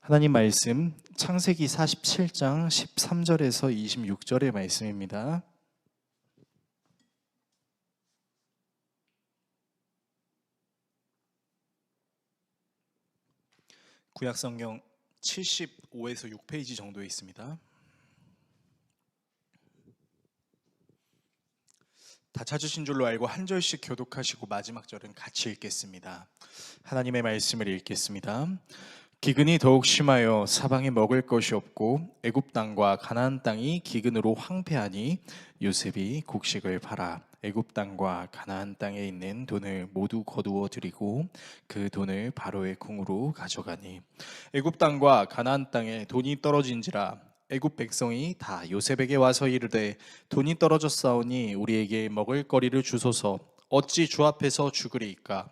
하나님 말씀 창세기 47장 13절에서 26절의 말씀입니다. 구약성경 75에서 6페이지 정도에 있습니다. 다 찾으신 줄로 알고 한 절씩 교독하시고 마지막 절은 같이 읽겠습니다. 하나님의 말씀을 읽겠습니다. 기근이 더욱 심하여 사방에 먹을 것이 없고 애굽 땅과 가나안 땅이 기근으로 황폐하니 요셉이 곡식을 팔아 애굽 땅과 가나안 땅에 있는 돈을 모두 거두어 들이고 그 돈을 바로의 궁으로 가져가니 애굽 땅과 가나안 땅에 돈이 떨어진지라 애굽 백성이 다 요셉에게 와서 이르되 돈이 떨어졌사오니 우리에게 먹을 거리를 주소서 어찌 주 앞에서 죽으리이까.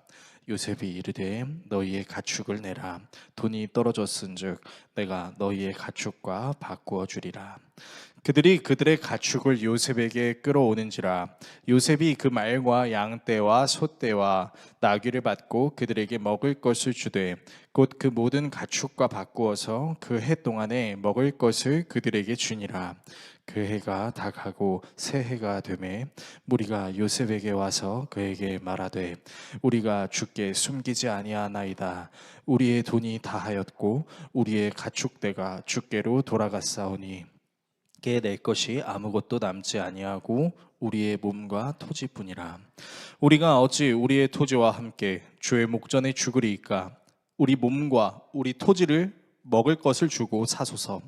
요셉이 이르되 너희의 가축을 내라. 돈이 떨어졌은즉 내가 너희의 가축과 바꾸어 주리라. 그들이 그들의 가축을 요셉에게 끌어오는지라 요셉이 그 말과 양떼와 소떼와 나귀를 받고 그들에게 먹을 것을 주되 곧 그 모든 가축과 바꾸어서 그 해 동안에 먹을 것을 그들에게 주니라. 그 해가 다 가고 새 해가 되매 무리가 요셉에게 와서 그에게 말하되 우리가 주께 숨기지 아니하나이다. 우리의 돈이 다하였고 우리의 가축대가 주께로 돌아갔사오니 게 낼 것이 아무것도 남지 아니하고 우리의 몸과 토지뿐이라. 우리가 어찌 우리의 토지와 함께 주의 목전에 죽으리이까. 우리 몸과 우리 토지를 먹을 것을 주고 사소서.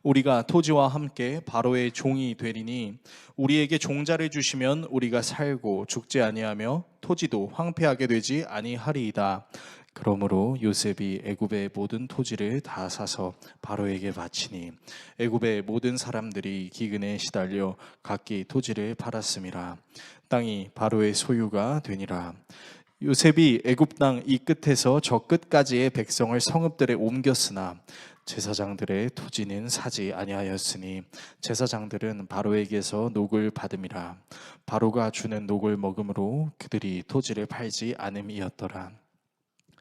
우리가 토지와 함께 바로의 종이 되리니 우리에게 종자를 주시면 우리가 살고 죽지 아니하며 토지도 황폐하게 되지 아니하리이다. 그러므로 요셉이 애굽의 모든 토지를 다 사서 바로에게 바치니 애굽의 모든 사람들이 기근에 시달려 각기 토지를 팔았음이라. 땅이 바로의 소유가 되니라. 요셉이 애굽 땅 이 끝에서 저 끝까지의 백성을 성읍들에 옮겼으나 제사장들의 토지는 사지 아니하였으니 제사장들은 바로에게서 녹을 받음이라. 바로가 주는 녹을 먹음으로 그들이 토지를 팔지 않음이었더라.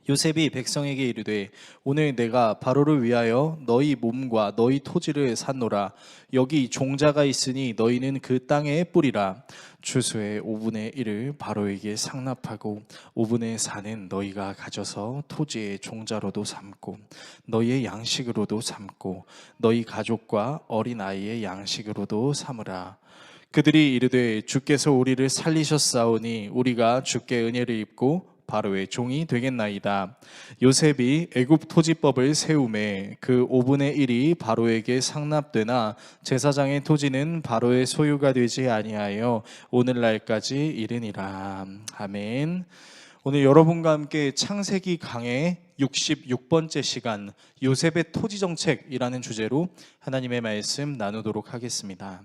요셉이 백성에게 이르되 오늘 내가 바로를 위하여 너희 몸과 너희 토지를 샀노라. 여기 종자가 있으니 너희는 그 땅에 뿌리라. 추수의 5분의 1을 바로에게 상납하고 5분의 4는 너희가 가져서 토지의 종자로도 삼고 너희의 양식으로도 삼고 너희 가족과 어린아이의 양식으로도 삼으라. 그들이 이르되 주께서 우리를 살리셨사오니 우리가 주께 은혜를 입고 바로의 종이 되겠나이다. 요셉이 애굽 토지법을 세우매 그 5분의 1이 바로에게 상납되나 제사장의 토지는 바로의 소유가 되지 아니하여 오늘날까지 이르니라. 아멘. 오늘 여러분과 함께 창세기 강의 66번째 시간 요셉의 토지 정책이라는 주제로 하나님의 말씀 나누도록 하겠습니다.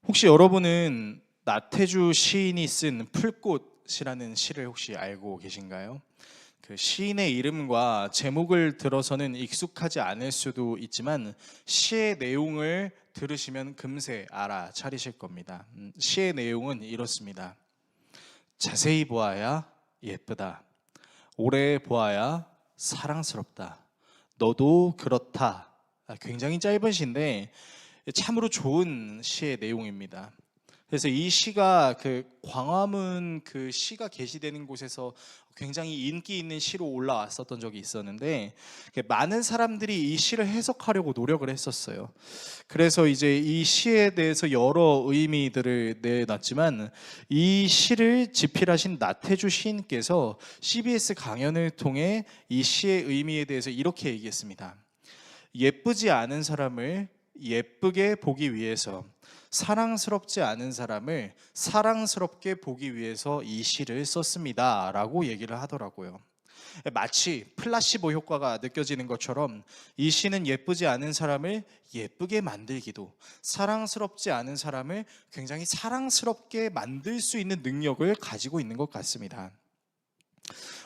혹시 여러분은 나태주 시인이 쓴 풀꽃이라는 시를 혹시 알고 계신가요? 그 시인의 이름과 제목을 들어서는 익숙하지 않을 수도 있지만 시의 내용을 들으시면 금세 알아차리실 겁니다. 시의 내용은 이렇습니다. 자세히 보아야 예쁘다. 오래 보아야 사랑스럽다. 너도 그렇다. 굉장히 짧은 시인데 참으로 좋은 시의 내용입니다. 그래서 이 시가 그 광화문 그 시가 게시되는 곳에서 굉장히 인기 있는 시로 올라왔었던 적이 있었는데 많은 사람들이 이 시를 해석하려고 노력을 했었어요. 그래서 이제 이 시에 대해서 여러 의미들을 내놨지만 이 시를 집필하신 나태주 시인께서 CBS 강연을 통해 이 시의 의미에 대해서 이렇게 얘기했습니다. 예쁘지 않은 사람을 예쁘게 보기 위해서, 사랑스럽지 않은 사람을 사랑스럽게 보기 위해서 이 시를 썼습니다 라고 얘기를 하더라고요. 마치 플라시보 효과가 느껴지는 것처럼 이 시는 예쁘지 않은 사람을 예쁘게 만들기도, 사랑스럽지 않은 사람을 굉장히 사랑스럽게 만들 수 있는 능력을 가지고 있는 것 같습니다.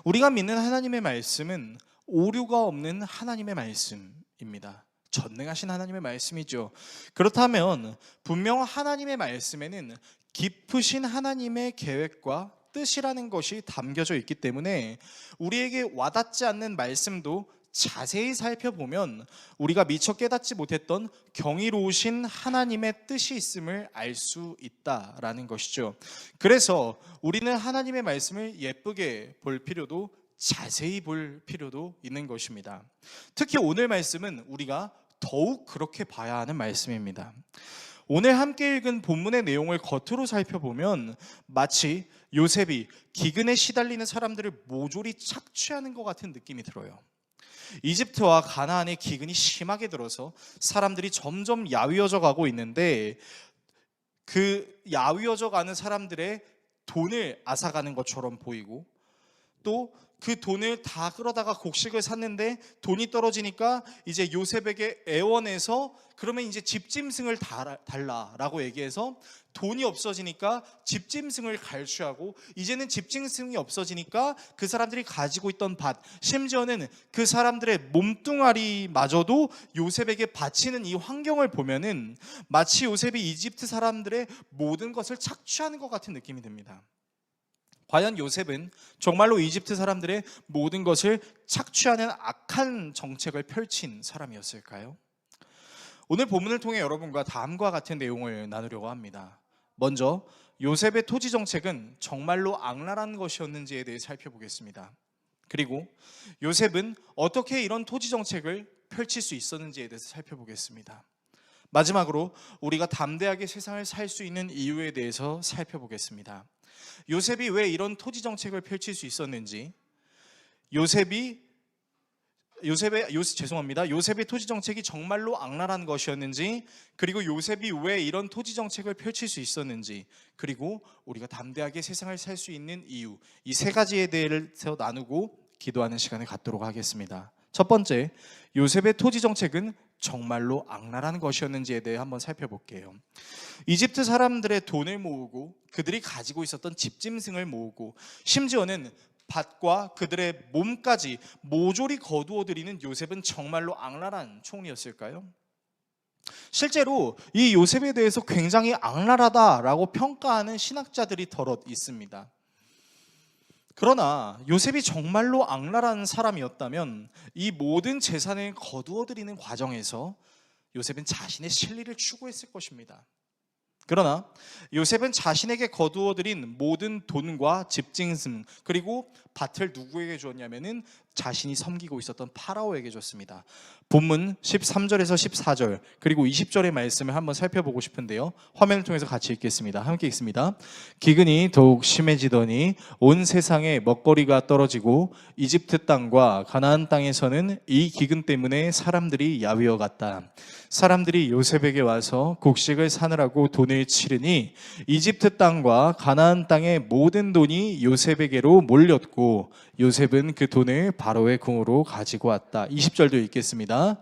우리가 믿는 하나님의 말씀은 오류가 없는 하나님의 말씀입니다. 전능하신 하나님의 말씀이죠. 그렇다면 분명 하나님의 말씀에는 깊으신 하나님의 계획과 뜻이라는 것이 담겨져 있기 때문에 우리에게 와닿지 않는 말씀도 자세히 살펴보면 우리가 미처 깨닫지 못했던 경이로우신 하나님의 뜻이 있음을 알 수 있다라는 것이죠. 그래서 우리는 하나님의 말씀을 예쁘게 볼 필요도 자세히 볼 필요도 있는 것입니다. 특히 오늘 말씀은 우리가 더욱 그렇게 봐야 하는 말씀입니다. 오늘 함께 읽은 본문의 내용을 겉으로 살펴보면 마치 요셉이 기근에 시달리는 사람들을 모조리 착취하는 것 같은 느낌이 들어요. 이집트와 가나안의 기근이 심하게 들어서 사람들이 점점 야위어져 가고 있는데 그 야위어져 가는 사람들의 돈을 앗아가는 것처럼 보이고 또 그 돈을 다 끌어다가 곡식을 샀는데 돈이 떨어지니까 이제 요셉에게 애원해서 그러면 이제 집짐승을 달라라고 얘기해서 돈이 없어지니까 집짐승을 갈취하고 이제는 집짐승이 없어지니까 그 사람들이 가지고 있던 밭 심지어는 그 사람들의 몸뚱아리마저도 요셉에게 바치는 이 환경을 보면은 마치 요셉이 이집트 사람들의 모든 것을 착취하는 것 같은 느낌이 듭니다. 과연 요셉은 정말로 이집트 사람들의 모든 것을 착취하는 악한 정책을 펼친 사람이었을까요? 오늘 본문을 통해 여러분과 다음과 같은 내용을 나누려고 합니다. 먼저 요셉의 토지 정책은 정말로 악랄한 것이었는지에 대해 살펴보겠습니다. 그리고 요셉은 어떻게 이런 토지 정책을 펼칠 수 있었는지에 대해서 살펴보겠습니다. 마지막으로 우리가 담대하게 세상을 살 수 있는 이유에 대해서 살펴보겠습니다. 요셉이 왜 이런 토지 정책을 펼칠 수 있었는지, 요셉의 토지 정책이 정말로 악랄한 것이었는지, 그리고 요셉이 왜 이런 토지 정책을 펼칠 수 있었는지, 그리고 우리가 담대하게 세상을 살 수 있는 이유, 이 세 가지에 대해서 나누고 기도하는 시간을 갖도록 하겠습니다. 첫 번째, 요셉의 토지 정책은 정말로 악랄한 것이었는지에 대해 한번 살펴볼게요. 이집트 사람들의 돈을 모으고 그들이 가지고 있었던 집짐승을 모으고 심지어는 밭과 그들의 몸까지 모조리 거두어 들이는 요셉은 정말로 악랄한 총리였을까요? 실제로 이 요셉에 대해서 굉장히 악랄하다라고 평가하는 신학자들이 덜어 있습니다. 그러나 요셉이 정말로 악랄한 사람이었다면 이 모든 재산을 거두어들이는 과정에서 요셉은 자신의 진리를 추구했을 것입니다. 그러나 요셉은 자신에게 거두어들인 모든 돈과 집짐승 그리고 밭을 누구에게 주었냐면은 자신이 섬기고 있었던 파라오에게 줬습니다. 본문 13절에서 14절 그리고 20절의 말씀을 한번 살펴보고 싶은데요. 화면을 통해서 같이 읽겠습니다. 함께 읽습니다. 기근이 더욱 심해지더니 온 세상에 먹거리가 떨어지고 이집트 땅과 가나안 땅에서는 이 기근 때문에 사람들이 야위어 갔다. 사람들이 요셉에게 와서 곡식을 사느라고 돈을 치르니 이집트 땅과 가나안 땅의 모든 돈이 요셉에게로 몰렸고 요셉은 그 돈을 바로의 궁으로 가지고 왔다. 20절도 읽겠습니다.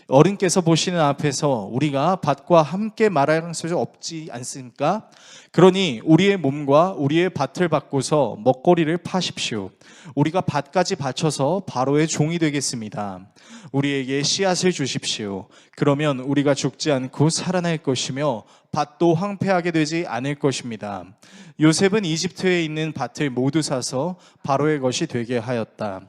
어른께서 보시는 앞에서 우리가 밭과 함께 말할 수 없지 않습니까? 그러니 우리의 몸과 우리의 밭을 바꾸서 먹거리를 파십시오. 우리가 밭까지 바쳐서 바로의 종이 되겠습니다. 우리에게 씨앗을 주십시오. 그러면 우리가 죽지 않고 살아날 것이며 밭도 황폐하게 되지 않을 것입니다. 요셉은 이집트에 있는 밭을 모두 사서 바로의 것이 되게 하였다.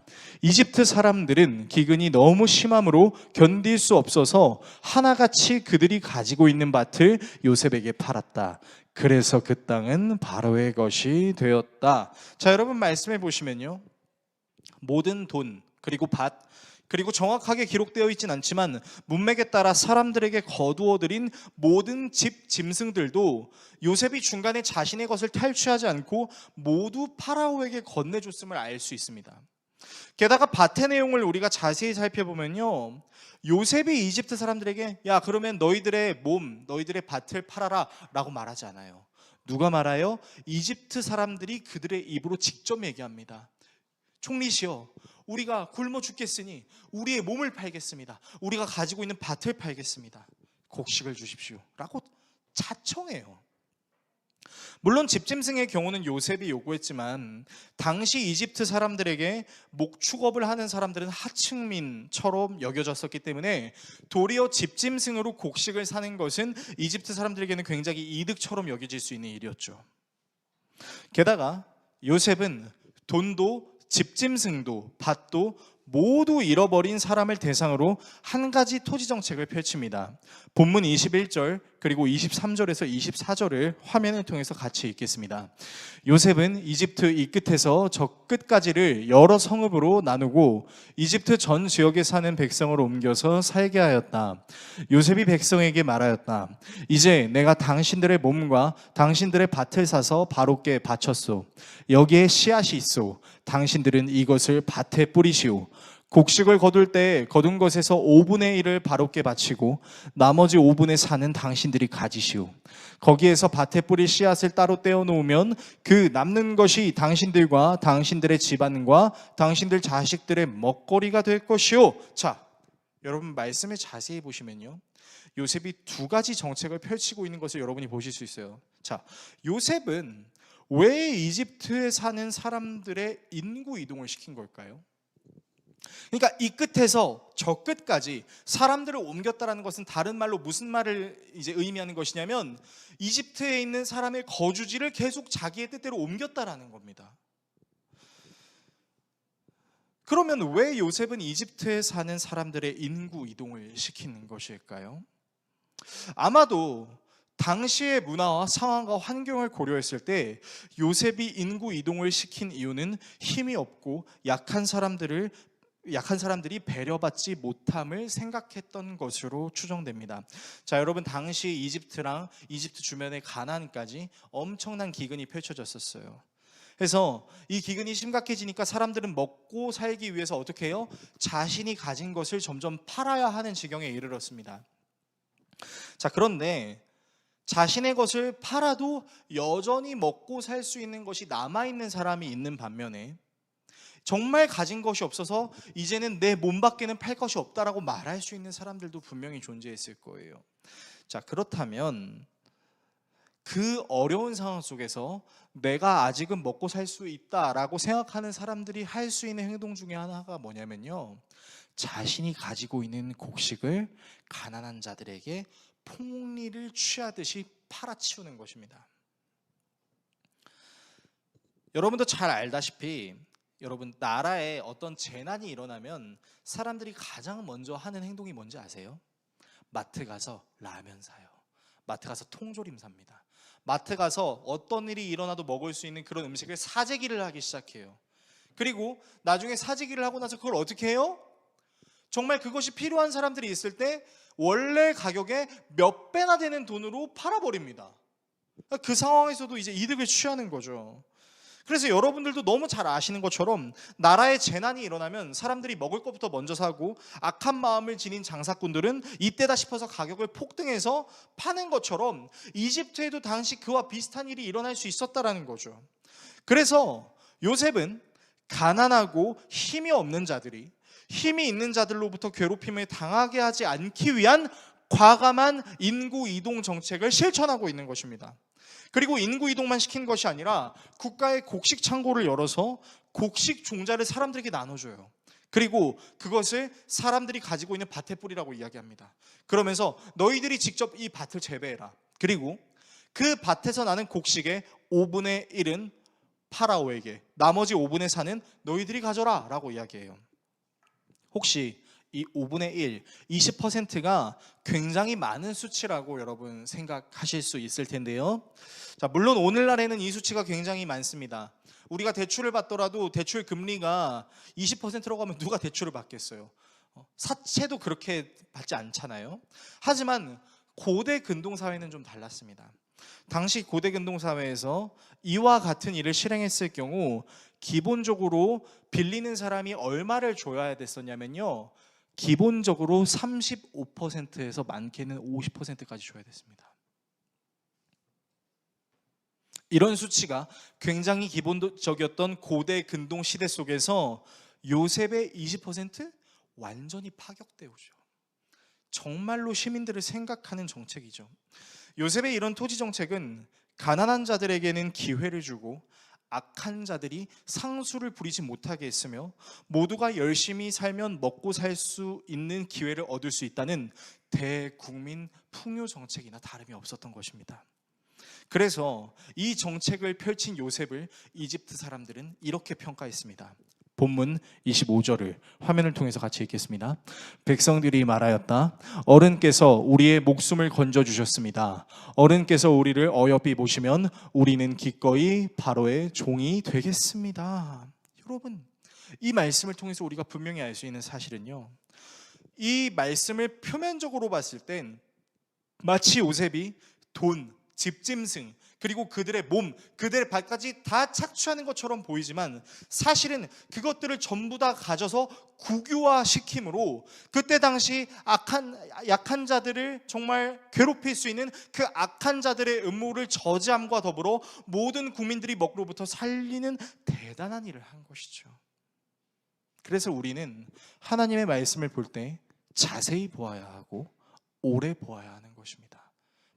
이집트 사람들은 기근이 너무 심함으로 견딜 수 없어서 하나같이 그들이 가지고 있는 밭을 요셉에게 팔았다. 그래서 그 땅은 바로의 것이 되었다. 자, 여러분 말씀해 보시면요. 모든 돈 그리고 밭 그리고 정확하게 기록되어 있진 않지만 문맥에 따라 사람들에게 거두어들인 모든 집 짐승들도 요셉이 중간에 자신의 것을 탈취하지 않고 모두 파라오에게 건네줬음을 알 수 있습니다. 게다가 밭의 내용을 우리가 자세히 살펴보면요, 요셉이 이집트 사람들에게 야 그러면 너희들의 몸, 너희들의 밭을 팔아라 라고 말하지 않아요. 누가 말아요? 이집트 사람들이 그들의 입으로 직접 얘기합니다. 총리시여, 우리가 굶어 죽겠으니 우리의 몸을 팔겠습니다. 우리가 가지고 있는 밭을 팔겠습니다. 곡식을 주십시오 라고 자청해요. 물론 집짐승의 경우는 요셉이 요구했지만 당시 이집트 사람들에게 목축업을 하는 사람들은 하층민처럼 여겨졌었기 때문에 도리어 집짐승으로 곡식을 사는 것은 이집트 사람들에게는 굉장히 이득처럼 여겨질 수 있는 일이었죠. 게다가 요셉은 돈도 집짐승도 밭도 모두 잃어버린 사람을 대상으로 한 가지 토지 정책을 펼칩니다. 본문 21절 그리고 23절에서 24절을 화면을 통해서 같이 읽겠습니다. 요셉은 이집트 이 끝에서 저 끝까지를 여러 성읍으로 나누고 이집트 전 지역에 사는 백성을 옮겨서 살게 하였다. 요셉이 백성에게 말하였다. 이제 내가 당신들의 몸과 당신들의 밭을 사서 바로께 바쳤소. 여기에 씨앗이 있소. 당신들은 이것을 밭에 뿌리시오. 곡식을 거둘 때 거둔 것에서 5분의 1을 바로께 바치고 나머지 5분의 4는 당신들이 가지시오. 거기에서 밭에 뿌릴 씨앗을 따로 떼어 놓으면 그 남는 것이 당신들과 당신들의 집안과 당신들 자식들의 먹거리가 될 것이오. 자, 여러분 말씀을 자세히 보시면요, 요셉이 두 가지 정책을 펼치고 있는 것을 여러분이 보실 수 있어요. 자, 요셉은 왜 이집트에 사는 사람들의 인구 이동을 시킨 걸까요? 그러니까 이 끝에서 저 끝까지 사람들을 옮겼다라는 것은 다른 말로 무슨 말을 이제 의미하는 것이냐면 이집트에 있는 사람의 거주지를 계속 자기의 뜻대로 옮겼다라는 겁니다. 그러면 왜 요셉은 이집트에 사는 사람들의 인구 이동을 시키는 것일까요? 아마도 당시의 문화와 상황과 환경을 고려했을 때 요셉이 인구 이동을 시킨 이유는 힘이 없고 약한 사람들이 배려받지 못함을 생각했던 것으로 추정됩니다. 자, 여러분, 당시 이집트랑 이집트 주변의 가나안까지 엄청난 기근이 펼쳐졌었어요. 그래서 이 기근이 심각해지니까 사람들은 먹고 살기 위해서 어떻게 해요? 자신이 가진 것을 점점 팔아야 하는 지경에 이르렀습니다. 자, 그런데 자신의 것을 팔아도 여전히 먹고 살 수 있는 것이 남아있는 사람이 있는 반면에 정말 가진 것이 없어서 이제는 내 몸밖에는 팔 것이 없다라고 말할 수 있는 사람들도 분명히 존재했을 거예요. 자, 그렇다면 그 어려운 상황 속에서 내가 아직은 먹고 살 수 있다라고 생각하는 사람들이 할 수 있는 행동 중에 하나가 뭐냐면요, 자신이 가지고 있는 곡식을 가난한 자들에게 폭리를 취하듯이 팔아치우는 것입니다. 여러분도 잘 알다시피 여러분, 나라에 어떤 재난이 일어나면 사람들이 가장 먼저 하는 행동이 뭔지 아세요? 마트 가서 라면 사요. 마트 가서 통조림 삽니다. 마트 가서 어떤 일이 일어나도 먹을 수 있는 그런 음식을 사재기를 하기 시작해요. 그리고 나중에 사재기를 하고 나서 그걸 어떻게 해요? 정말 그것이 필요한 사람들이 있을 때 원래 가격의 몇 배나 되는 돈으로 팔아버립니다. 그 상황에서도 이제 이득을 취하는 거죠. 그래서 여러분들도 너무 잘 아시는 것처럼 나라에 재난이 일어나면 사람들이 먹을 것부터 먼저 사고 악한 마음을 지닌 장사꾼들은 이때다 싶어서 가격을 폭등해서 파는 것처럼 이집트에도 당시 그와 비슷한 일이 일어날 수 있었다라는 거죠. 그래서 요셉은 가난하고 힘이 없는 자들이 힘이 있는 자들로부터 괴롭힘을 당하게 하지 않기 위한 과감한 인구 이동 정책을 실천하고 있는 것입니다. 그리고 인구 이동만 시킨 것이 아니라 국가의 곡식 창고를 열어서 곡식 종자를 사람들에게 나눠줘요. 그리고 그것을 사람들이 가지고 있는 밭에 뿌리라고 이야기합니다. 그러면서 너희들이 직접 이 밭을 재배해라. 그리고 그 밭에서 나는 곡식의 5분의 1은 파라오에게, 나머지 5분의 4는 너희들이 가져라 라고 이야기해요. 혹시 이 5분의 1, 20%가 굉장히 많은 수치라고 여러분 생각하실 수 있을 텐데요. 자, 물론 오늘날에는 이 수치가 굉장히 많습니다. 우리가 대출을 받더라도 대출 금리가 20%라고 하면 누가 대출을 받겠어요? 사채도 그렇게 받지 않잖아요. 하지만 고대 근동사회는 좀 달랐습니다. 당시 고대 근동사회에서 이와 같은 일을 실행했을 경우 기본적으로 빌리는 사람이 얼마를 줘야 됐었냐면요, 기본적으로 35%에서 많게는 50%까지 줘야 됐습니다. 이런 수치가 굉장히 기본적이었던 고대 근동 시대 속에서 요셉의 20% 완전히 파격되오죠. 정말로 시민들을 생각하는 정책이죠. 요셉의 이런 토지 정책은 가난한 자들에게는 기회를 주고 악한 자들이 상수를 부리지 못하게 했으며 모두가 열심히 살면 먹고 살 수 있는 기회를 얻을 수 있다는 대국민 풍요 정책이나 다름이 없었던 것입니다. 그래서 이 정책을 펼친 요셉을 이집트 사람들은 이렇게 평가했습니다. 본문 25절을 화면을 통해서 같이 읽겠습니다. 백성들이 말하였다. 어른께서 우리의 목숨을 건져주셨습니다. 어른께서 우리를 어여삐 보시면 우리는 기꺼이 바로의 종이 되겠습니다. 여러분, 이 말씀을 통해서 우리가 분명히 알 수 있는 사실은요, 이 말씀을 표면적으로 봤을 땐 마치 요셉이 돈, 집짐승, 그리고 그들의 몸, 그들의 발까지 다 착취하는 것처럼 보이지만 사실은 그것들을 전부 다 가져서 국유화시킴으로 그때 당시 약한 자들을 정말 괴롭힐 수 있는 그 악한 자들의 음모를 저지함과 더불어 모든 국민들이 먹로부터 살리는 대단한 일을 한 것이죠. 그래서 우리는 하나님의 말씀을 볼 때 자세히 보아야 하고 오래 보아야 하는 것입니다.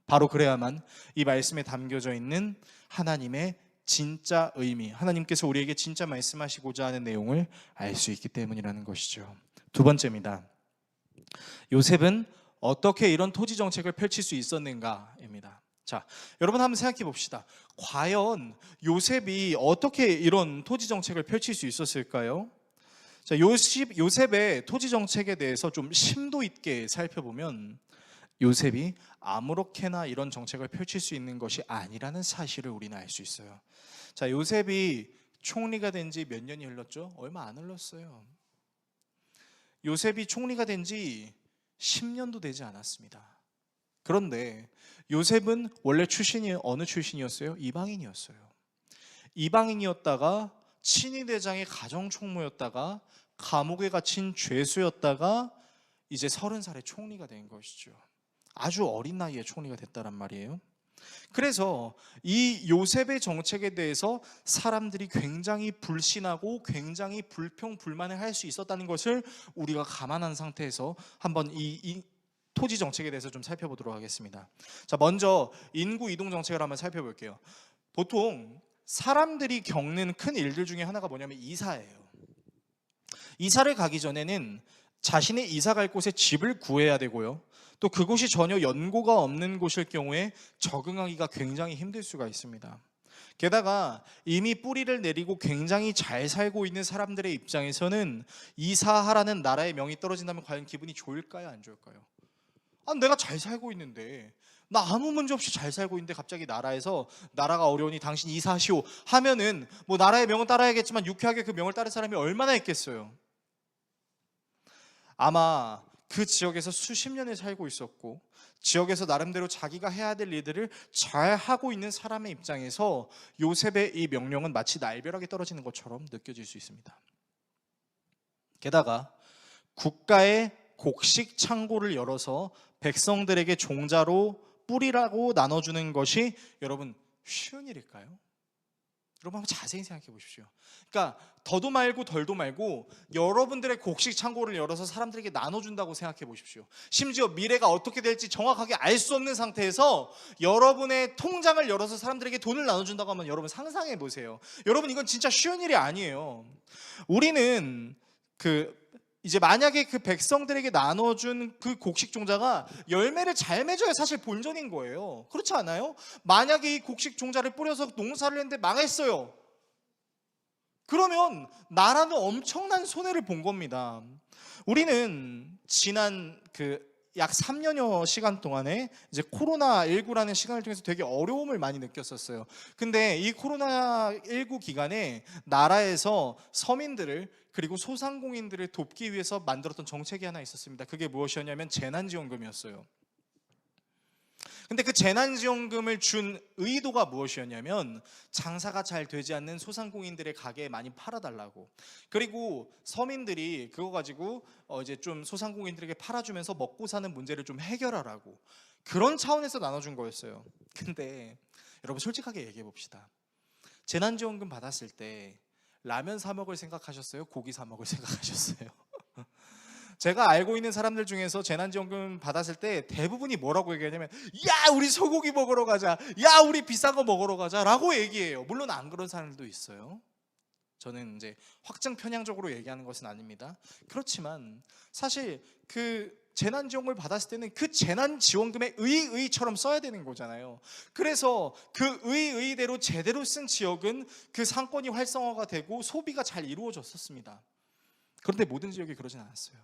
바로 그래야만 이 말씀에 담겨져 있는 하나님의 진짜 의미, 하나님께서 우리에게 진짜 말씀하시고자 하는 내용을 알 수 있기 때문이라는 것이죠. 두 번째입니다. 요셉은 어떻게 이런 토지 정책을 펼칠 수 있었는가입니다. 자, 여러분 한번 생각해 봅시다. 과연 요셉이 어떻게 이런 토지 정책을 펼칠 수 있었을까요? 자, 요셉의 토지 정책에 대해서 좀 심도 있게 살펴보면 요셉이 아무렇게나 이런 정책을 펼칠 수 있는 것이 아니라는 사실을 우리는 알 수 있어요. 자, 요셉이 총리가 된 지 몇 년이 흘렀죠? 얼마 안 흘렀어요. 요셉이 총리가 된 지 10년도 되지 않았습니다. 그런데 요셉은 원래 출신이 어느 출신이었어요? 이방인이었어요. 이방인이었다가 친위대장의 가정총무였다가 감옥에 갇힌 죄수였다가 이제 30살에 총리가 된 것이죠. 아주 어린 나이에 총리가 됐다란 말이에요. 그래서 이 요셉의 정책에 대해서 사람들이 굉장히 불신하고 굉장히 불평불만을 할 수 있었다는 것을 우리가 감안한 상태에서 한번 이 토지 정책에 대해서 좀 살펴보도록 하겠습니다. 자, 먼저 인구 이동 정책을 한번 살펴볼게요. 보통 사람들이 겪는 큰 일들 중에 하나가 뭐냐면 이사예요. 이사를 가기 전에는 자신이 이사 갈 곳에 집을 구해야 되고요. 또 그곳이 전혀 연고가 없는 곳일 경우에 적응하기가 굉장히 힘들 수가 있습니다. 게다가 이미 뿌리를 내리고 굉장히 잘 살고 있는 사람들의 입장에서는 이사하라는 나라의 명이 떨어진다면 과연 기분이 좋을까요? 안 좋을까요? 내가 잘 살고 있는데, 나 아무 문제 없이 잘 살고 있는데 갑자기 나라에서 나라가 어려우니 당신 이사하시오 하면은 뭐 나라의 명은 따라야겠지만 유쾌하게 그 명을 따를 사람이 얼마나 있겠어요? 아마 그 지역에서 수십 년을 살고 있었고 지역에서 나름대로 자기가 해야 될 일들을 잘 하고 있는 사람의 입장에서 요셉의 이 명령은 마치 날벼락이 떨어지는 것처럼 느껴질 수 있습니다. 게다가 국가의 곡식 창고를 열어서 백성들에게 종자로 뿌리라고 나눠주는 것이 여러분 쉬운 일일까요? 여러분 한번 자세히 생각해 보십시오. 그러니까 더도 말고 덜도 말고 여러분들의 곡식 창고를 열어서 사람들에게 나눠준다고 생각해 보십시오. 심지어 미래가 어떻게 될지 정확하게 알 수 없는 상태에서 여러분의 통장을 열어서 사람들에게 돈을 나눠준다고 하면 여러분 상상해 보세요. 여러분 이건 진짜 쉬운 일이 아니에요. 우리는 이제 만약에 그 백성들에게 나눠준 그 곡식 종자가 열매를 잘 맺어야 사실 본전인 거예요. 그렇지 않아요? 만약에 이 곡식 종자를 뿌려서 농사를 했는데 망했어요. 그러면 나라는 엄청난 손해를 본 겁니다. 우리는 지난 약 3년여 시간 동안에 이제 코로나19라는 시간을 통해서 되게 어려움을 많이 느꼈었어요. 근데 이 코로나19 기간에 나라에서 서민들을 그리고 소상공인들을 돕기 위해서 만들었던 정책이 하나 있었습니다. 그게 무엇이었냐면 재난지원금이었어요. 근데 그 재난지원금을 준 의도가 무엇이었냐면 장사가 잘 되지 않는 소상공인들의 가게에 많이 팔아달라고, 그리고 서민들이 그거 가지고 이제 좀 소상공인들에게 팔아주면서 먹고 사는 문제를 좀 해결하라고, 그런 차원에서 나눠준 거였어요. 근데 여러분 솔직하게 얘기해 봅시다. 재난지원금 받았을 때 라면 사 먹을 생각하셨어요? 고기 사 먹을 생각하셨어요? 제가 알고 있는 사람들 중에서 재난지원금 받았을 때 대부분이 뭐라고 얘기하냐면 야 우리 소고기 먹으러 가자, 야 우리 비싼 거 먹으러 가자 라고 얘기해요. 물론 안 그런 사람들도 있어요. 저는 이제 확증 편향적으로 얘기하는 것은 아닙니다. 그렇지만 사실 그 재난지원금을 받았을 때는 그 재난지원금의 의의처럼 써야 되는 거잖아요. 그래서 그 의의대로 제대로 쓴 지역은 그 상권이 활성화가 되고 소비가 잘 이루어졌었습니다. 그런데 모든 지역이 그러진 않았어요.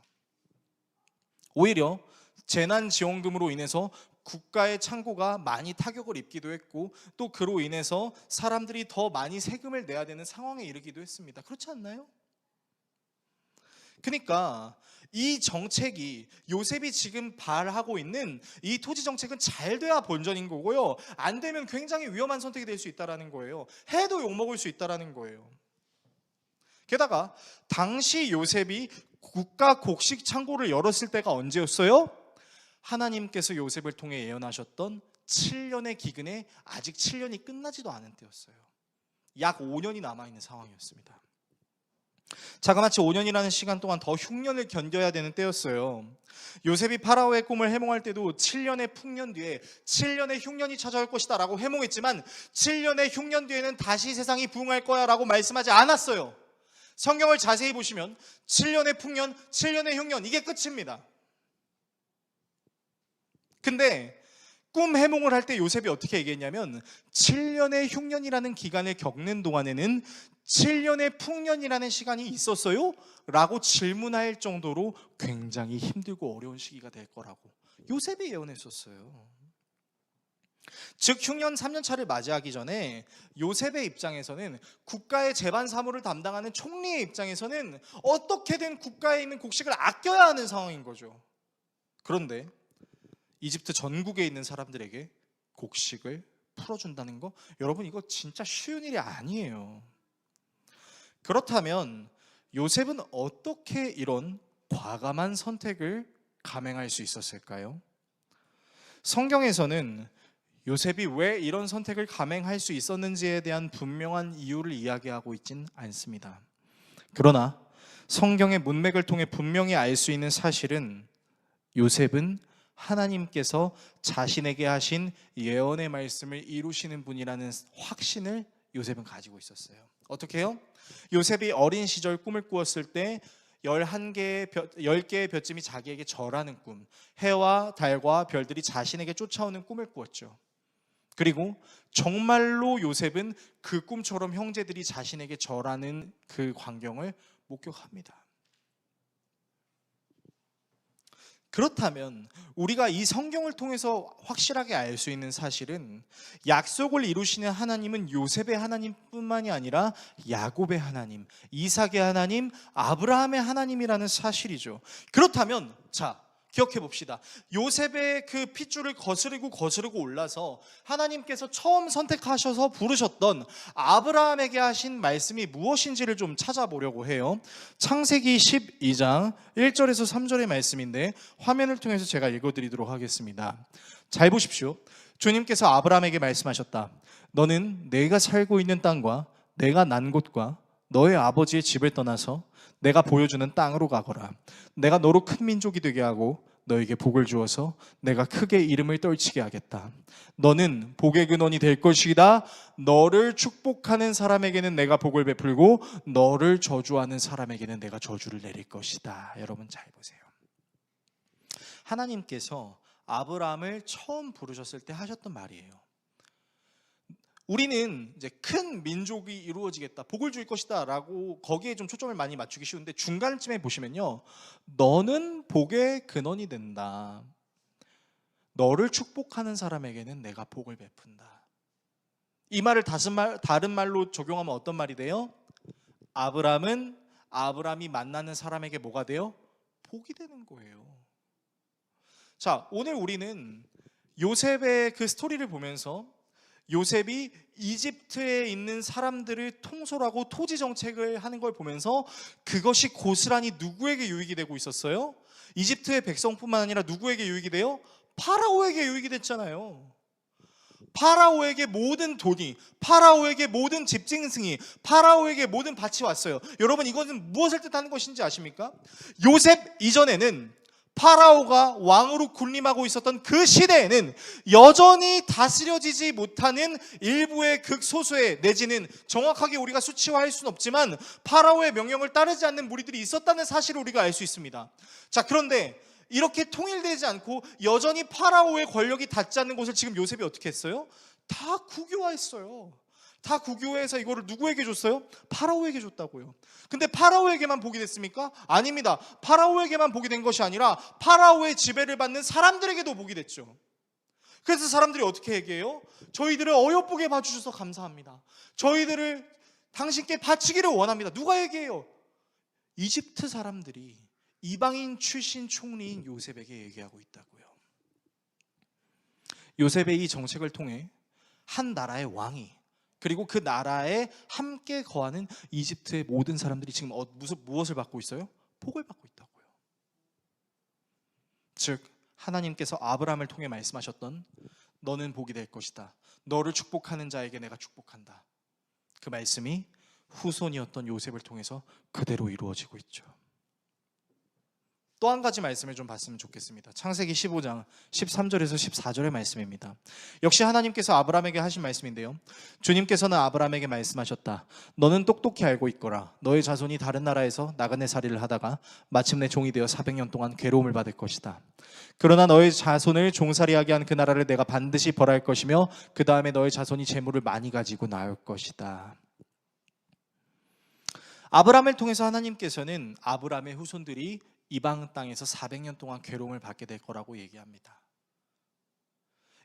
오히려 재난지원금으로 인해서 국가의 창고가 많이 타격을 입기도 했고, 또 그로 인해서 사람들이 더 많이 세금을 내야 되는 상황에 이르기도 했습니다. 그렇지 않나요? 그러니까 이 정책이, 요셉이 지금 발하고 있는 이 토지 정책은 잘 돼야 본전인 거고요, 안 되면 굉장히 위험한 선택이 될 수 있다는 거예요. 해도 욕먹을 수 있다는 거예요. 게다가 당시 요셉이 국가 곡식 창고를 열었을 때가 언제였어요? 하나님께서 요셉을 통해 예언하셨던 7년의 기근에 아직 7년이 끝나지도 않은 때였어요. 약 5년이 남아있는 상황이었습니다. 자그마치 5년이라는 시간 동안 더 흉년을 견뎌야 되는 때였어요. 요셉이 파라오의 꿈을 해몽할 때도 7년의 풍년 뒤에 7년의 흉년이 찾아올 것이다 라고 해몽했지만 7년의 흉년 뒤에는 다시 세상이 부흥할 거야 라고 말씀하지 않았어요. 성경을 자세히 보시면 7년의 풍년, 7년의 흉년, 이게 끝입니다. 근데 꿈 해몽을 할 때 요셉이 어떻게 얘기했냐면 7년의 흉년이라는 기간을 겪는 동안에는 7년의 풍년이라는 시간이 있었어요? 라고 질문할 정도로 굉장히 힘들고 어려운 시기가 될 거라고 요셉이 예언했었어요. 즉 흉년 3년차를 맞이하기 전에 요셉의 입장에서는, 국가의 재반 사무를 담당하는 총리의 입장에서는 어떻게든 국가에 있는 곡식을 아껴야 하는 상황인 거죠. 그런데 이집트 전국에 있는 사람들에게 곡식을 풀어준다는 거, 여러분 이거 진짜 쉬운 일이 아니에요. 그렇다면 요셉은 어떻게 이런 과감한 선택을 감행할 수 있었을까요? 성경에서는 요셉이 왜 이런 선택을 감행할 수 있었는지에 대한 분명한 이유를 이야기하고 있진 않습니다. 그러나 성경의 문맥을 통해 분명히 알 수 있는 사실은, 요셉은 하나님께서 자신에게 하신 예언의 말씀을 이루시는 분이라는 확신을 요셉은 가지고 있었어요. 어떻게 해요? 요셉이 어린 시절 꿈을 꾸었을 때 10개의 볏짐이 자기에게 절하는 꿈, 해와 달과 별들이 자신에게 쫓아오는 꿈을 꾸었죠. 그리고 정말로 요셉은 그 꿈처럼 형제들이 자신에게 절하는 그 광경을 목격합니다. 그렇다면 우리가 이 성경을 통해서 확실하게 알 수 있는 사실은, 약속을 이루시는 하나님은 요셉의 하나님뿐만이 아니라 야곱의 하나님, 이삭의 하나님, 아브라함의 하나님이라는 사실이죠. 그렇다면 기억해 봅시다. 요셉의 그 핏줄을 거스르고 올라서 하나님께서 처음 선택하셔서 부르셨던 아브라함에게 하신 말씀이 무엇인지를 좀 찾아보려고 해요. 창세기 12장 1절에서 3절의 말씀인데 화면을 통해서 제가 읽어드리도록 하겠습니다. 잘 보십시오. 주님께서 아브라함에게 말씀하셨다. 너는 내가 살고 있는 땅과 내가 난 곳과 너의 아버지의 집을 떠나서 내가 보여주는 땅으로 가거라. 내가 너로 큰 민족이 되게 하고 너에게 복을 주어서 내가 크게 이름을 떨치게 하겠다. 너는 복의 근원이 될 것이다. 너를 축복하는 사람에게는 내가 복을 베풀고 너를 저주하는 사람에게는 내가 저주를 내릴 것이다. 여러분 잘 보세요. 하나님께서 아브라함을 처음 부르셨을 때 하셨던 말이에요. 우리는 이제 큰 민족이 이루어지겠다, 복을 줄 것이다 라고 거기에 좀 초점을 많이 맞추기 쉬운데, 중간쯤에 보시면요, 너는 복의 근원이 된다. 너를 축복하는 사람에게는 내가 복을 베푼다. 이 말을 다른 말로 적용하면 어떤 말이 돼요? 아브라함은 아브라함이 만나는 사람에게 뭐가 돼요? 복이 되는 거예요. 자, 오늘 우리는 요셉의 그 스토리를 보면서 요셉이 이집트에 있는 사람들을 통솔하고 토지 정책을 하는 걸 보면서 그것이 고스란히 누구에게 유익이 되고 있었어요? 이집트의 백성뿐만 아니라 누구에게 유익이 돼요? 파라오에게 유익이 됐잖아요. 파라오에게 모든 돈이, 파라오에게 모든 집짐승이, 파라오에게 모든 밭이 왔어요. 여러분 이것은 무엇을 뜻하는 것인지 아십니까? 요셉 이전에는 파라오가 왕으로 군림하고 있었던 그 시대에는 여전히 다스려지지 못하는 일부의 극소수의, 내지는 정확하게 우리가 수치화할 수는 없지만 파라오의 명령을 따르지 않는 무리들이 있었다는 사실을 우리가 알 수 있습니다. 자, 그런데 이렇게 통일되지 않고 여전히 파라오의 권력이 닿지 않는 곳을 지금 요셉이 어떻게 했어요? 다 국유화했어요. 다 국유화해서 이거를 누구에게 줬어요? 파라오에게 줬다고요. 근데 파라오에게만 복이 됐습니까? 아닙니다. 파라오에게만 복이 된 것이 아니라 파라오의 지배를 받는 사람들에게도 복이 됐죠. 그래서 사람들이 어떻게 얘기해요? 저희들을 어여쁘게 봐주셔서 감사합니다. 저희들을 당신께 바치기를 원합니다. 누가 얘기해요? 이집트 사람들이 이방인 출신 총리인 요셉에게 얘기하고 있다고요. 요셉의 이 정책을 통해 한 나라의 왕이, 그리고 그 나라에 함께 거하는 이집트의 모든 사람들이 지금 무엇을 받고 있어요? 복을 받고 있다고요. 즉 하나님께서 아브라함을 통해 말씀하셨던 너는 복이 될 것이다, 너를 축복하는 자에게 내가 축복한다, 그 말씀이 후손이었던 요셉을 통해서 그대로 이루어지고 있죠. 또 한 가지 말씀을 좀 봤으면 좋겠습니다. 창세기 15장 13절에서 14절의 말씀입니다. 역시 하나님께서 아브라함에게 하신 말씀인데요, 주님께서는 아브라함에게 말씀하셨다. 너는 똑똑히 알고 있거라. 너의 자손이 다른 나라에서 나그네 살이를 하다가 마침내 종이 되어 400년 동안 괴로움을 받을 것이다. 그러나 너의 자손을 종살이하게 한 그 나라를 내가 반드시 벌할 것이며 그 다음에 너의 자손이 재물을 많이 가지고 나올 것이다. 아브라함을 통해서 하나님께서는 아브라함의 후손들이 이방 땅에서 400년 동안 괴로움을 받게 될 거라고 얘기합니다.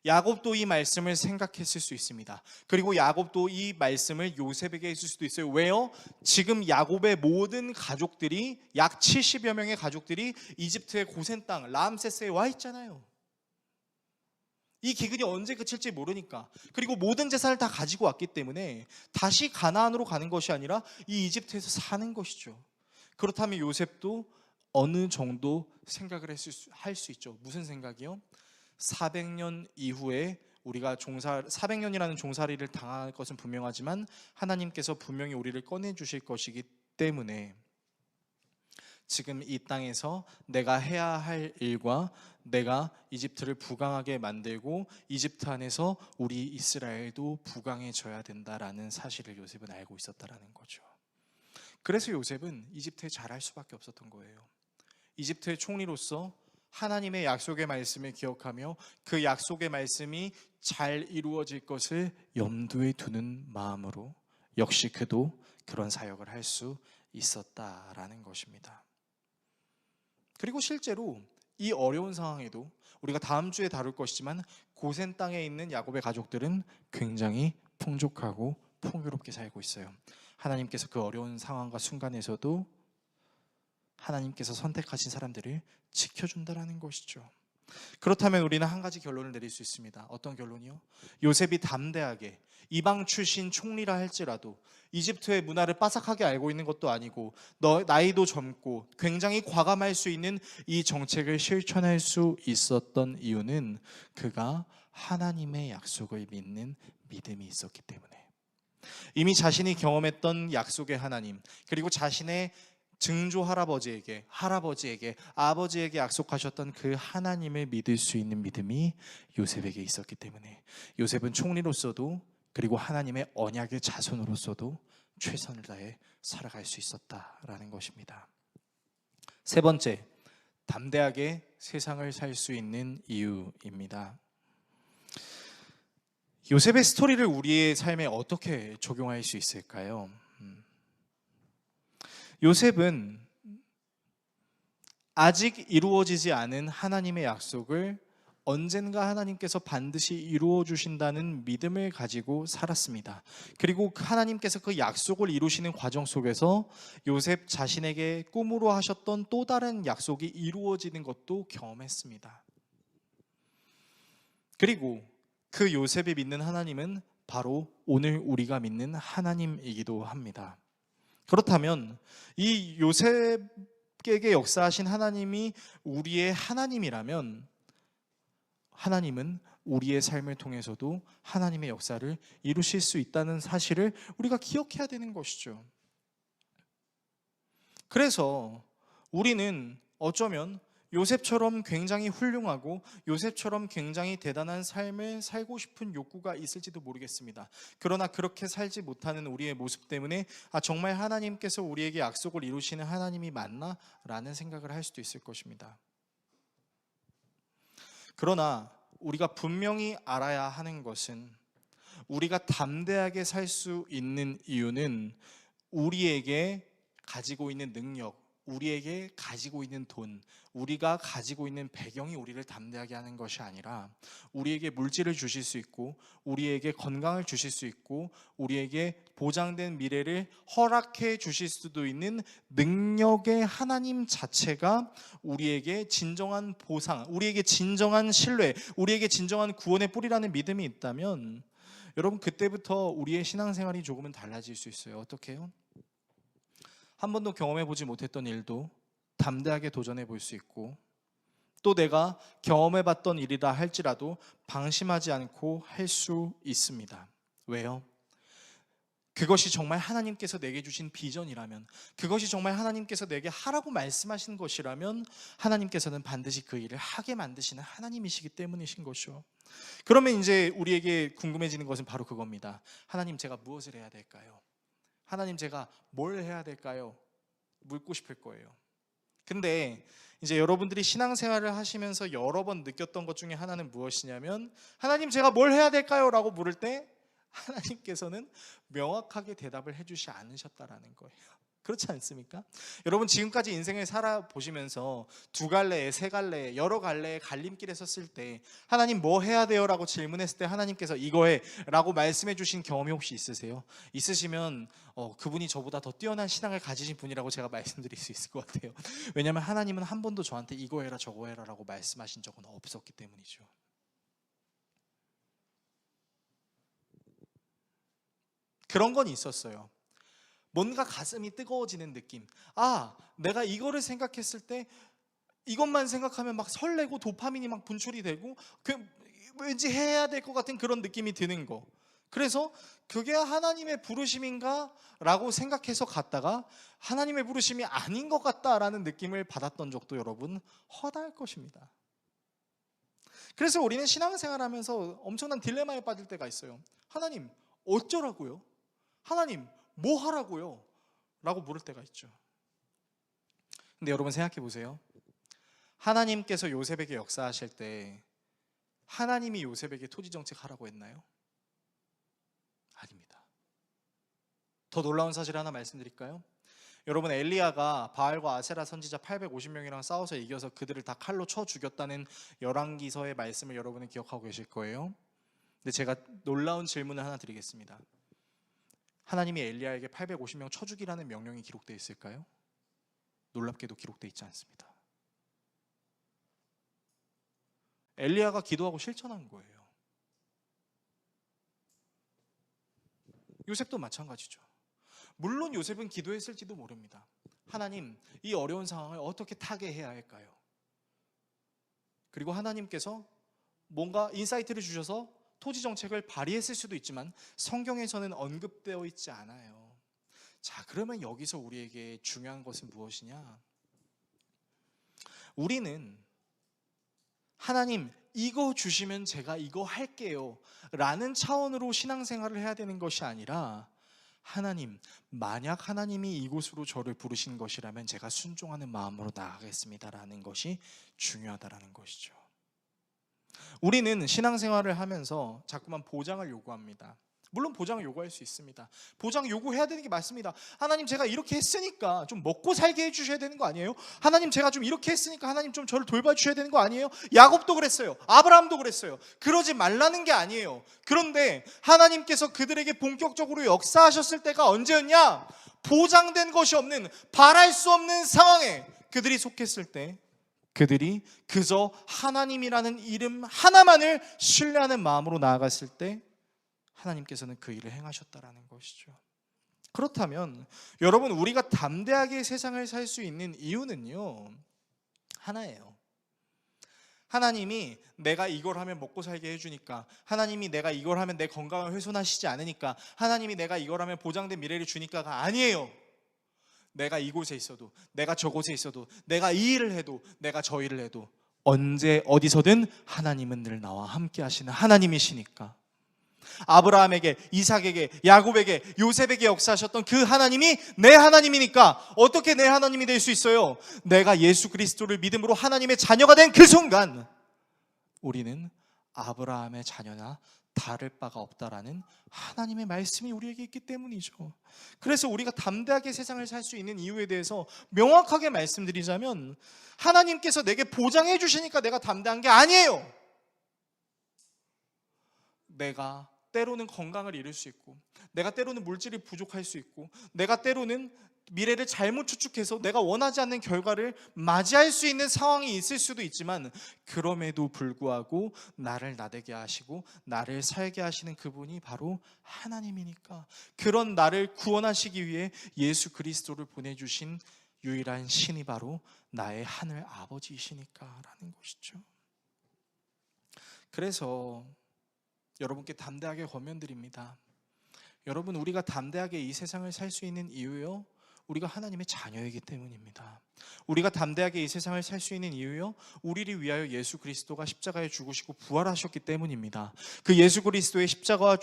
야곱도 이 말씀을 생각했을 수 있습니다. 그리고 야곱도 이 말씀을 요셉에게 했을 수도 있어요. 왜요? 지금 야곱의 모든 가족들이, 약 70여 명의 가족들이 이집트의 고센 땅 라암세스에 와 있잖아요. 이 기근이 언제 그칠지 모르니까, 그리고 모든 재산을 다 가지고 왔기 때문에 다시 가나안으로 가는 것이 아니라 이 이집트에서 사는 것이죠. 그렇다면 요셉도 어느 정도 생각을 할 수 있죠. 무슨 생각이요? 400년 이후에 우리가 400년이라는 종살이를 당할 것은 분명하지만 하나님께서 분명히 우리를 꺼내 주실 것이기 때문에 지금 이 땅에서 내가 해야 할 일과 내가 이집트를 부강하게 만들고 이집트 안에서 우리 이스라엘도 부강해져야 된다라는 사실을 요셉은 알고 있었다라는 거죠. 그래서 요셉은 이집트에 잘할 수밖에 없었던 거예요. 이집트의 총리로서 하나님의 약속의 말씀을 기억하며 그 약속의 말씀이 잘 이루어질 것을 염두에 두는 마음으로 역시 그도 그런 사역을 할 수 있었다라는 것입니다. 그리고 실제로 이 어려운 상황에도 우리가 다음 주에 다룰 것이지만 고센 땅에 있는 야곱의 가족들은 굉장히 풍족하고 풍요롭게 살고 있어요. 하나님께서 그 어려운 상황과 순간에서도 하나님께서 선택하신 사람들을 지켜준다라는 것이죠. 그렇다면 우리는 한 가지 결론을 내릴 수 있습니다. 어떤 결론이요? 요셉이 담대하게 이방 출신 총리라 할지라도 이집트의 문화를 빠삭하게 알고 있는 것도 아니고 나이도 젊고 굉장히 과감할 수 있는 이 정책을 실천할 수 있었던 이유는 그가 하나님의 약속을 믿는 믿음이 있었기 때문에, 이미 자신이 경험했던 약속의 하나님, 그리고 자신의 증조 할아버지에게, 아버지에게 약속하셨던 그 하나님을 믿을 수 있는 믿음이 요셉에게 있었기 때문에 요셉은 총리로서도 그리고 하나님의 언약의 자손으로서도 최선을 다해 살아갈 수 있었다라는 것입니다. 세 번째, 담대하게 세상을 살 수 있는 이유입니다. 요셉의 스토리를 우리의 삶에 어떻게 적용할 수 있을까요? 요셉은 아직 이루어지지 않은 하나님의 약속을 언젠가 하나님께서 반드시 이루어 주신다는 믿음을 가지고 살았습니다. 그리고 하나님께서 그 약속을 이루시는 과정 속에서 요셉 자신에게 꿈으로 하셨던 또 다른 약속이 이루어지는 것도 경험했습니다. 그리고 그 요셉이 믿는 하나님은 바로 오늘 우리가 믿는 하나님이기도 합니다. 그렇다면 이 요셉에게 역사하신 하나님이 우리의 하나님이라면 하나님은 우리의 삶을 통해서도 하나님의 역사를 이루실 수 있다는 사실을 우리가 기억해야 되는 것이죠. 그래서 우리는 어쩌면 요셉처럼 굉장히 훌륭하고 요셉처럼 굉장히 대단한 삶을 살고 싶은 욕구가 있을지도 모르겠습니다. 그러나 그렇게 살지 못하는 우리의 모습 때문에 정말 하나님께서 우리에게 약속을 이루시는 하나님이 맞나? 라는 생각을 할 수도 있을 것입니다. 그러나 우리가 분명히 알아야 하는 것은 우리가 담대하게 살 수 있는 이유는 우리에게 가지고 있는 능력, 우리에게 가지고 있는 돈, 우리가 가지고 있는 배경이 우리를 담대하게 하는 것이 아니라 우리에게 물질을 주실 수 있고 우리에게 건강을 주실 수 있고 우리에게 보장된 미래를 허락해 주실 수도 있는 능력의 하나님 자체가 우리에게 진정한 보상, 우리에게 진정한 신뢰, 우리에게 진정한 구원의 뿌리라는 믿음이 있다면 여러분, 그때부터 우리의 신앙생활이 조금은 달라질 수 있어요. 어떻게 해요? 한 번도 경험해보지 못했던 일도 담대하게 도전해 볼 수 있고, 또 내가 경험해봤던 일이라 할지라도 방심하지 않고 할 수 있습니다. 왜요? 그것이 정말 하나님께서 내게 주신 비전이라면, 그것이 정말 하나님께서 내게 하라고 말씀하신 것이라면 하나님께서는 반드시 그 일을 하게 만드시는 하나님이시기 때문이신 것이죠. 그러면 이제 우리에게 궁금해지는 것은 바로 그겁니다. 하나님, 제가 무엇을 해야 될까요? 하나님, 제가 뭘 해야 될까요? 묻고 싶을 거예요. 근데 이제 여러분들이 신앙생활을 하시면서 여러 번 느꼈던 것 중에 하나는 무엇이냐면, 하나님, 제가 뭘 해야 될까요? 라고 물을 때 하나님께서는 명확하게 대답을 해주시 않으셨다라는 거예요. 그렇지 않습니까? 여러분, 지금까지 인생을 살아보시면서 두 갈래, 세 갈래, 여러 갈래의 갈림길에 섰을 때 하나님 뭐 해야 돼요? 라고 질문했을 때 하나님께서 이거 해 라고 말씀해 주신 경험이 혹시 있으세요? 있으시면 그분이 저보다 더 뛰어난 신앙을 가지신 분이라고 제가 말씀드릴 수 있을 것 같아요. 왜냐하면 하나님은 한 번도 저한테 이거 해라 저거 해라 라고 말씀하신 적은 없었기 때문이죠. 그런 건 있었어요. 뭔가 가슴이 뜨거워지는 느낌. 내가 이거를 생각했을 때 이것만 생각하면 막 설레고 도파민이 막 분출이 되고 왠지 해야 될 것 같은 그런 느낌이 드는 거. 그래서 그게 하나님의 부르심인가? 라고 생각해서 갔다가 하나님의 부르심이 아닌 것 같다라는 느낌을 받았던 적도 여러분 허다할 것입니다. 그래서 우리는 신앙생활하면서 엄청난 딜레마에 빠질 때가 있어요. 하나님, 어쩌라고요? 하나님, 뭐 하라고요? 라고 물을 때가 있죠. 근데 여러분 생각해 보세요. 하나님께서 요셉에게 역사하실 때 하나님이 요셉에게 토지정책 하라고 했나요? 아닙니다. 더 놀라운 사실 하나 말씀드릴까요? 여러분, 엘리야가 바알과 아세라 선지자 850명이랑 싸워서 이겨서 그들을 다 칼로 쳐 죽였다는 열왕기서의 말씀을 여러분은 기억하고 계실 거예요. 근데 제가 놀라운 질문을 하나 드리겠습니다. 하나님이 엘리야에게 850명 쳐 죽이라는 명령이 기록되어 있을까요? 놀랍게도 기록되어 있지 않습니다. 엘리야가 기도하고 실천한 거예요. 요셉도 마찬가지죠. 물론 요셉은 기도했을지도 모릅니다. 하나님, 이 어려운 상황을 어떻게 타개해야 할까요? 그리고 하나님께서 뭔가 인사이트를 주셔서 토지 정책을 발의했을 수도 있지만 성경에서는 언급되어 있지 않아요. 자, 그러면 여기서 우리에게 중요한 것은 무엇이냐? 우리는 하나님, 이거 주시면 제가 이거 할게요 라는 차원으로 신앙생활을 해야 되는 것이 아니라, 하나님, 만약 하나님이 이곳으로 저를 부르신 것이라면 제가 순종하는 마음으로 나아가겠습니다 라는 것이 중요하다라는 것이죠. 우리는 신앙생활을 하면서 자꾸만 보장을 요구합니다. 물론 보장을 요구할 수 있습니다. 보장 요구해야 되는 게 맞습니다. 하나님, 제가 이렇게 했으니까 좀 먹고 살게 해주셔야 되는 거 아니에요? 하나님, 제가 좀 이렇게 했으니까 하나님 좀 저를 돌봐주셔야 되는 거 아니에요? 야곱도 그랬어요. 아브라함도 그랬어요. 그러지 말라는 게 아니에요. 그런데 하나님께서 그들에게 본격적으로 역사하셨을 때가 언제였냐? 보장된 것이 없는, 바랄 수 없는 상황에 그들이 속했을 때, 그들이 그저 하나님이라는 이름 하나만을 신뢰하는 마음으로 나아갔을 때 하나님께서는 그 일을 행하셨다라는 것이죠. 그렇다면 여러분, 우리가 담대하게 세상을 살 수 있는 이유는요, 하나예요. 하나님이 내가 이걸 하면 먹고 살게 해주니까, 하나님이 내가 이걸 하면 내 건강을 훼손하시지 않으니까, 하나님이 내가 이걸 하면 보장된 미래를 주니까가 아니에요. 내가 이곳에 있어도, 내가 저곳에 있어도, 내가 이 일을 해도, 내가 저 일을 해도 언제 어디서든 하나님은 늘 나와 함께 하시는 하나님이시니까. 아브라함에게, 이삭에게, 야곱에게, 요셉에게 역사하셨던 그 하나님이 내 하나님이니까 어떻게 내 하나님이 될 수 있어요? 내가 예수 그리스도를 믿음으로 하나님의 자녀가 된 그 순간 우리는 아브라함의 자녀나 다를 바가 없다라는 하나님의 말씀이 우리에게 있기 때문이죠. 그래서 우리가 담대하게 세상을 살 수 있는 이유에 대해서 명확하게 말씀드리자면, 하나님께서 내게 보장해 주시니까 내가 담대한 게 아니에요. 내가 때로는 건강을 잃을 수 있고, 내가 때로는 물질이 부족할 수 있고, 내가 때로는 미래를 잘못 추측해서 내가 원하지 않는 결과를 맞이할 수 있는 상황이 있을 수도 있지만, 그럼에도 불구하고 나를 나대게 하시고 나를 살게 하시는 그분이 바로 하나님이니까, 그런 나를 구원하시기 위해 예수 그리스도를 보내주신 유일한 신이 바로 나의 하늘 아버지이시니까 라는 것이죠. 그래서 여러분께 담대하게 권면드립니다. 여러분, 우리가 담대하게 이 세상을 살 수 있는 이유요, 우리가 하나님의 자녀이기 때문입니다. 우리가 담대하게 이 세상을 살 수 있는 이유요, 우리를 위하여 예수 그리스도가 십자가에 죽으시고 부활하셨기 때문입니다. 그 예수 그리스도의 십자가의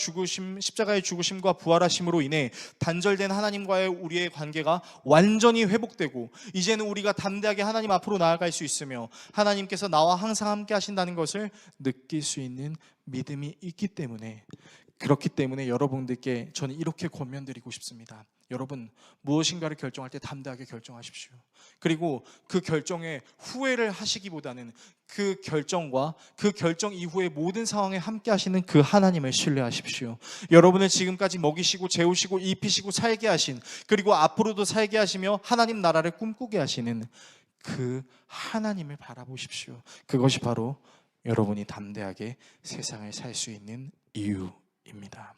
죽으심과 부활하심으로 인해 단절된 하나님과의 우리의 관계가 완전히 회복되고, 이제는 우리가 담대하게 하나님 앞으로 나아갈 수 있으며 하나님께서 나와 항상 함께 하신다는 것을 느낄 수 있는 믿음이 있기 때문에, 그렇기 때문에 여러분들께 저는 이렇게 권면드리고 싶습니다. 여러분, 무엇인가를 결정할 때 담대하게 결정하십시오. 그리고 그 결정에 후회를 하시기보다는 그 결정과 그 결정 이후의 모든 상황에 함께 하시는 그 하나님을 신뢰하십시오. 여러분을 지금까지 먹이시고 재우시고 입히시고 살게 하신, 그리고 앞으로도 살게 하시며 하나님 나라를 꿈꾸게 하시는 그 하나님을 바라보십시오. 그것이 바로 여러분이 담대하게 세상을 살 수 있는 이유입니다.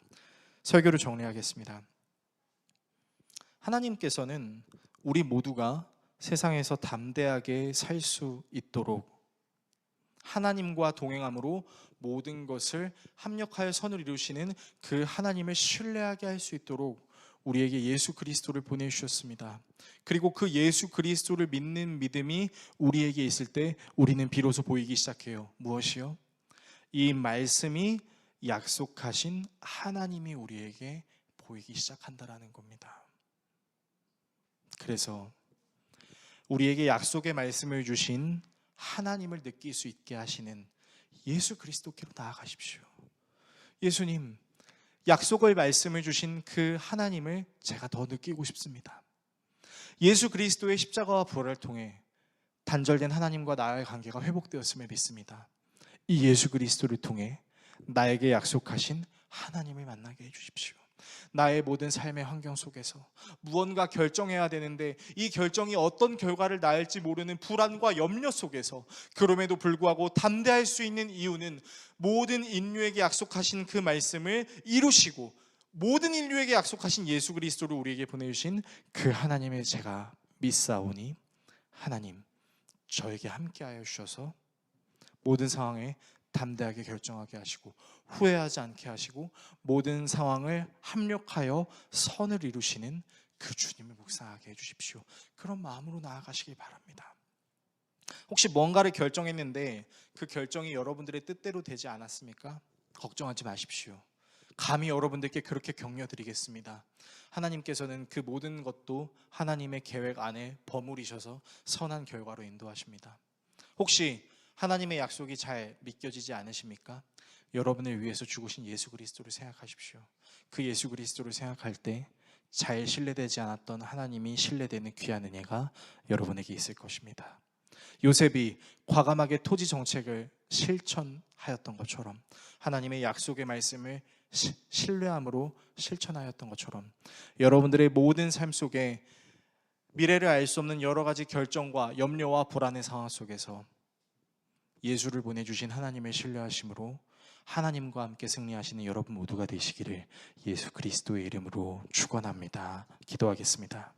설교를 정리하겠습니다. 하나님께서는 우리 모두가 세상에서 담대하게 살 수 있도록 하나님과 동행함으로 모든 것을 합력하여 선을 이루시는 그 하나님을 신뢰하게 할 수 있도록 우리에게 예수 그리스도를 보내주셨습니다. 그리고 그 예수 그리스도를 믿는 믿음이 우리에게 있을 때 우리는 비로소 보이기 시작해요. 무엇이요? 이 말씀이 약속하신 하나님이 우리에게 보이기 시작한다라는 겁니다. 그래서 우리에게 약속의 말씀을 주신 하나님을 느낄 수 있게 하시는 예수 그리스도께로 나아가십시오. 예수님, 약속의 말씀을 주신 그 하나님을 제가 더 느끼고 싶습니다. 예수 그리스도의 십자가와 부활을 통해 단절된 하나님과 나의 관계가 회복되었음을 믿습니다. 이 예수 그리스도를 통해 나에게 약속하신 하나님을 만나게 해주십시오. 나의 모든 삶의 환경 속에서 무언가 결정해야 되는데 이 결정이 어떤 결과를 낳을지 모르는 불안과 염려 속에서, 그럼에도 불구하고 담대할 수 있는 이유는 모든 인류에게 약속하신 그 말씀을 이루시고 모든 인류에게 약속하신 예수 그리스도를 우리에게 보내주신 그 하나님을 제가 믿사오니, 하나님 저에게 함께하여 주셔서 모든 상황에 담대하게 결정하게 하시고 후회하지 않게 하시고 모든 상황을 합력하여 선을 이루시는 그 주님을 묵상하게 해주십시오. 그런 마음으로 나아가시길 바랍니다. 혹시 뭔가를 결정했는데 그 결정이 여러분들의 뜻대로 되지 않았습니까? 걱정하지 마십시오. 감히 여러분들께 그렇게 격려드리겠습니다. 하나님께서는 그 모든 것도 하나님의 계획 안에 버무리셔서 선한 결과로 인도하십니다. 혹시 하나님의 약속이 잘 믿겨지지 않으십니까? 여러분을 위해서 죽으신 예수 그리스도를 생각하십시오. 그 예수 그리스도를 생각할 때 잘 신뢰되지 않았던 하나님이 신뢰되는 귀한 은혜가 여러분에게 있을 것입니다. 요셉이 과감하게 토지 정책을 실천하였던 것처럼, 하나님의 약속의 말씀을 신뢰함으로 실천하였던 것처럼, 여러분들의 모든 삶 속에 미래를 알 수 없는 여러 가지 결정과 염려와 불안의 상황 속에서 예수를 보내주신 하나님을 신뢰하심으로 하나님과 함께 승리하시는 여러분 모두가 되시기를 예수 그리스도의 이름으로 축원합니다. 기도하겠습니다.